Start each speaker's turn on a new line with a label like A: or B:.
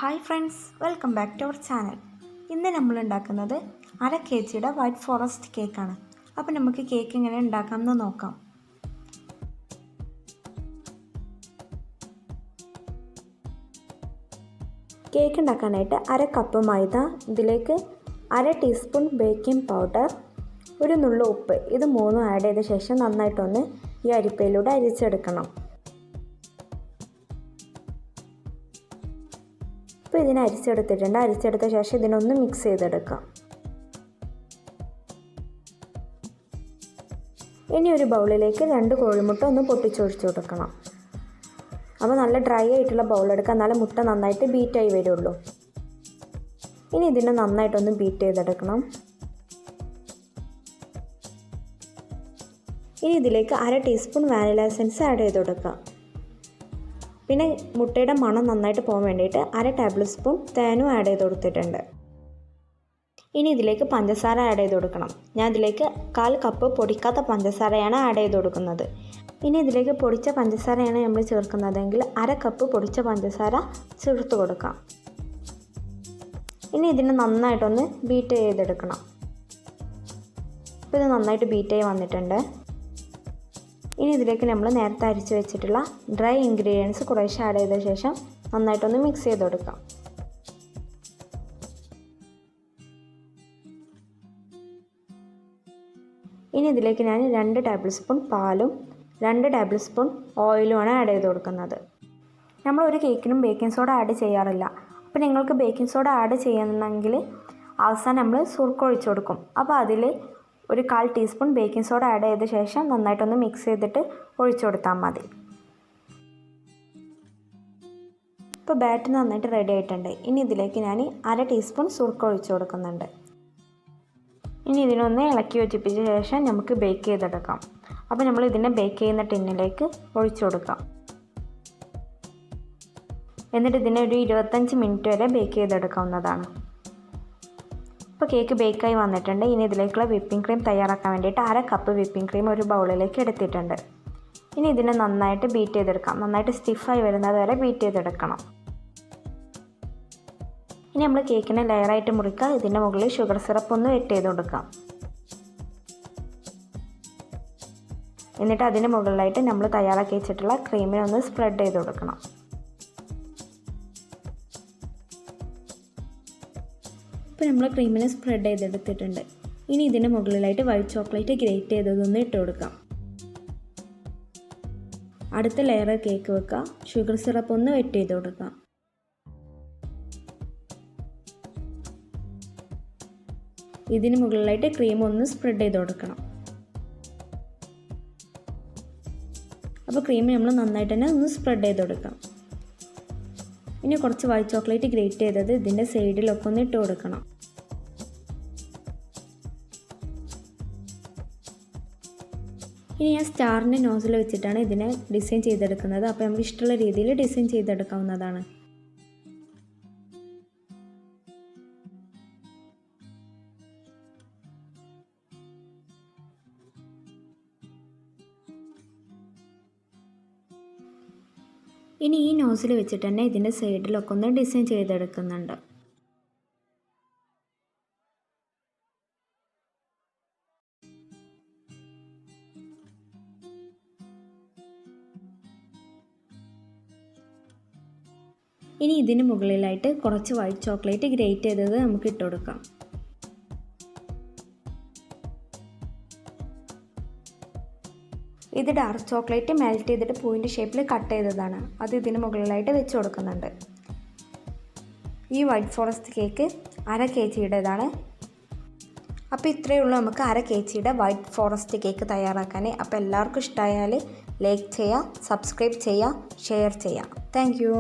A: Hi friends, welcome back to our channel. ഇന്ന് നമ്മൾ ഉണ്ടാക്കുന്നത് 1/2 kg വൈറ്റ് ഫോറസ്റ്റ് കേക്കാണ്. അപ്പോൾ നമുക്ക് കേക്ക് എങ്ങനെ ഉണ്ടാക്കാമെന്ന് നോക്കാം. കേക്ക് ഉണ്ടാക്കാനായിട്ട് 1/2 കപ്പ് മൈദ, ഇതിലേക്ക് 1/2 ടീസ്പൂൺ ബേക്കിംഗ് പൗഡർ, ഒരു നുള്ളു ഉപ്പ്, ഇത് മൂന്നും ആഡ് ചെയ്ത ശേഷം നന്നായിട്ടൊന്ന് ഈ അരിപ്പയിലൂടെ അരിച്ചെടുക്കണം. അപ്പോൾ ഇതിനെ അരിച്ചെടുത്തിട്ടുണ്ട്. അരിച്ചെടുത്ത ശേഷം ഇതിനൊന്ന് മിക്സ് ചെയ്തെടുക്കാം. ഇനി ഒരു ബൗളിലേക്ക് 2 കോഴിമുട്ട ഒന്ന് പൊട്ടിച്ചൊഴിച്ച് കൊടുക്കണം. അപ്പോൾ നല്ല ഡ്രൈ ആയിട്ടുള്ള ബൗൾ എടുക്കുക, എന്നാലും മുട്ട നന്നായിട്ട് ബീറ്റായി വരുള്ളൂ. ഇനി ഇതിനെ നന്നായിട്ടൊന്ന് ബീറ്റ് ചെയ്തെടുക്കണം. ഇനി ഇതിലേക്ക് 1/2 ടീസ്പൂൺ വാനില എസൻസ് ആഡ് ചെയ്ത് കൊടുക്കുക. പിന്നെ മുട്ടയുടെ മണം നന്നായിട്ട് പോകാൻ വേണ്ടിയിട്ട് 1/2 ടേബിൾ സ്പൂൺ തേനും ആഡ് ചെയ്ത് കൊടുത്തിട്ടുണ്ട്. ഇനി ഇതിലേക്ക് പഞ്ചസാര ആഡ് ചെയ്ത് കൊടുക്കണം. ഞാൻ ഇതിലേക്ക് 1/4 കപ്പ് പൊടിക്കാത്ത പഞ്ചസാരയാണ് ആഡ് ചെയ്ത് കൊടുക്കുന്നത്. ഇനി ഇതിലേക്ക് പൊടിച്ച പഞ്ചസാരയാണ് നമ്മൾ ചേർക്കുന്നതെങ്കിൽ 1/2 കപ്പ് പൊടിച്ച പഞ്ചസാര ചേർത്ത് കൊടുക്കാം. ഇനി ഇതിനെ നന്നായിട്ടൊന്ന് ബീറ്റ് ചെയ്തെടുക്കണം. ഇപ്പോൾ ഇത് നന്നായിട്ട് ബീറ്റായി വന്നിട്ടുണ്ട്. ഇനി ഇതിലേക്ക് നമ്മൾ നേരത്തെ അരിച്ച് വെച്ചിട്ടുള്ള ഡ്രൈ ഇൻഗ്രീഡിയൻസ് കുറേശ്ശെ ആഡ് ചെയ്ത ശേഷം നന്നായിട്ടൊന്ന് മിക്സ് ചെയ്ത് കൊടുക്കാം. ഇനി ഇതിലേക്ക് ഞാൻ 2 ടേബിൾ സ്പൂൺ പാലും 2 ടേബിൾ സ്പൂൺ ഓയിലുമാണ് ആഡ് ചെയ്ത് കൊടുക്കുന്നത്. നമ്മൾ ഒരു കേക്കിനും ബേക്കിംഗ് സോഡ ആഡ് ചെയ്യാറില്ല. അപ്പോൾ നിങ്ങൾക്ക് ബേക്കിംഗ് സോഡ ആഡ് ചെയ്യണമെങ്കിൽ അവസാനം നമ്മൾ സുർക്ക ഒഴിച്ച് കൊടുക്കും. അപ്പോൾ അതിൽ ഒരു 1/4 ടീസ്പൂൺ ബേക്കിംഗ് സോഡ ആഡ് ചെയ്ത ശേഷം നന്നായിട്ടൊന്ന് മിക്സ് ചെയ്തിട്ട് ഒഴിച്ചു കൊടുത്താൽ മതി. ഇപ്പോൾ ബാറ്റർ നന്നായിട്ട് റെഡി ആയിട്ടുണ്ട്. ഇനി ഇതിലേക്ക് ഞാൻ 1/2 ടീസ്പൂൺ സുർക്ക ഒഴിച്ചു കൊടുക്കുന്നുണ്ട്. ഇനി ഇതിനൊന്ന് ഇളക്കി യോജിപ്പിച്ച ശേഷം നമുക്ക് ബേക്ക് ചെയ്തെടുക്കാം. അപ്പോൾ നമ്മൾ ഇതിനെ ബേക്ക് ചെയ്യുന്ന ടിന്നിലേക്ക് ഒഴിച്ചു കൊടുക്കാം. എന്നിട്ട് ഇതിനെ ഒരു 25 മിനിറ്റ് വരെ ബേക്ക് ചെയ്തെടുക്കാവുന്നതാണ്. ഇപ്പോൾ കേക്ക് ബേക്കായി വന്നിട്ടുണ്ട്. ഇനി ഇതിലേക്കുള്ള വിപ്പിംഗ് ക്രീം തയ്യാറാക്കാൻ വേണ്ടിയിട്ട് 1/2 കപ്പ് വിപ്പിംഗ് ക്രീം ഒരു ബൗളിലേക്ക് എടുത്തിട്ടുണ്ട്. ഇനി ഇതിനെ നന്നായിട്ട് ബീറ്റ് ചെയ്തെടുക്കാം. നന്നായിട്ട് സ്റ്റിഫായി വരുന്നത് വരെ ബീറ്റ് ചെയ്തെടുക്കണം. ഇനി നമ്മൾ കേക്കിനെ ലെയറായിട്ട് മുറിക്കുക. ഇതിൻ്റെ മുകളിൽ ഷുഗർ സിറപ്പ് ഒന്ന് വെറ്റ് ചെയ്ത് കൊടുക്കാം. എന്നിട്ട് അതിന് മുകളിലായിട്ട് നമ്മൾ തയ്യാറാക്കി വെച്ചിട്ടുള്ള ക്രീമിനെ ഒന്ന് സ്പ്രെഡ് ചെയ്ത് കൊടുക്കണം. ഇപ്പോൾ നമ്മൾ ക്രീമിനെ സ്പ്രെഡ് ചെയ്തെടുത്തിട്ടുണ്ട്. ഇനി ഇതിന് മുകളിലായിട്ട് വൈറ്റ് ചോക്ലേറ്റ് ഗ്രേറ്റ് ചെയ്തതൊന്ന് ഇട്ട് കൊടുക്കാം. അടുത്ത ലെയർ കേക്ക് വെക്കുക. ഷുഗർ സിറപ്പ് ഒന്ന് വെറ്റ് ചെയ്ത് കൊടുക്കാം. ഇതിന് മുകളിലായിട്ട് ക്രീം ഒന്ന് സ്പ്രെഡ് ചെയ്ത് കൊടുക്കണം. അപ്പോൾ ക്രീം നമ്മൾ നന്നായിട്ട് തന്നെ ഒന്ന് സ്പ്രെഡ് ചെയ്ത് കൊടുക്കാം. ഇനി കുറച്ച് വൈറ്റ് ചോക്ലേറ്റ് ഗ്രേറ്റ് ചെയ്തത് ഇതിൻ്റെ സൈഡിലൊക്കെ ഒന്ന് ഇട്ട് കൊടുക്കണം. ഇനി ഞാൻ സ്റ്റാറിൻ്റെ നോസിൽ വെച്ചിട്ടാണ് ഇതിനെ ഡിസൈൻ ചെയ്തെടുക്കുന്നത്. അപ്പോൾ നമുക്ക് ഇഷ്ടമുള്ള രീതിയിൽ ഡിസൈൻ ചെയ്തെടുക്കാവുന്നതാണ്. ഇനി ഈ നോസിൽ വെച്ചിട്ട് തന്നെ ഇതിൻ്റെ സൈഡിലൊക്കെ ഒന്ന് ഡിസൈൻ ചെയ്തെടുക്കുന്നുണ്ട്. ഇനി ഇതിന് മുകളിലായിട്ട് കുറച്ച് വൈറ്റ് ചോക്ലേറ്റ് ഗ്രേറ്റ് ചെയ്തത് നമുക്ക് ഇട്ട് കൊടുക്കാം. ഇത് ഡാർക്ക് ചോക്ലേറ്റ് മെൽറ്റ് ചെയ്തിട്ട് പൂവിൻ്റെ ഷേപ്പിൽ കട്ട് ചെയ്തതാണ്. അത് ഇതിന് മുകളിലായിട്ട് വെച്ച് കൊടുക്കുന്നുണ്ട്. ഈ വൈറ്റ് ഫോറസ്റ്റ് കേക്ക് 1/2 kgയുടേതാണ്. അപ്പോൾ ഇത്രയേ ഉള്ളൂ നമുക്ക് 1/2 kgയുടെ വൈറ്റ് ഫോറസ്റ്റ് കേക്ക് തയ്യാറാക്കാൻ. അപ്പോൾ എല്ലാവർക്കും ഇഷ്ടമായാൽ ലൈക്ക് ചെയ്യുക, സബ്സ്ക്രൈബ് ചെയ്യുക, ഷെയർ ചെയ്യുക. Thank you.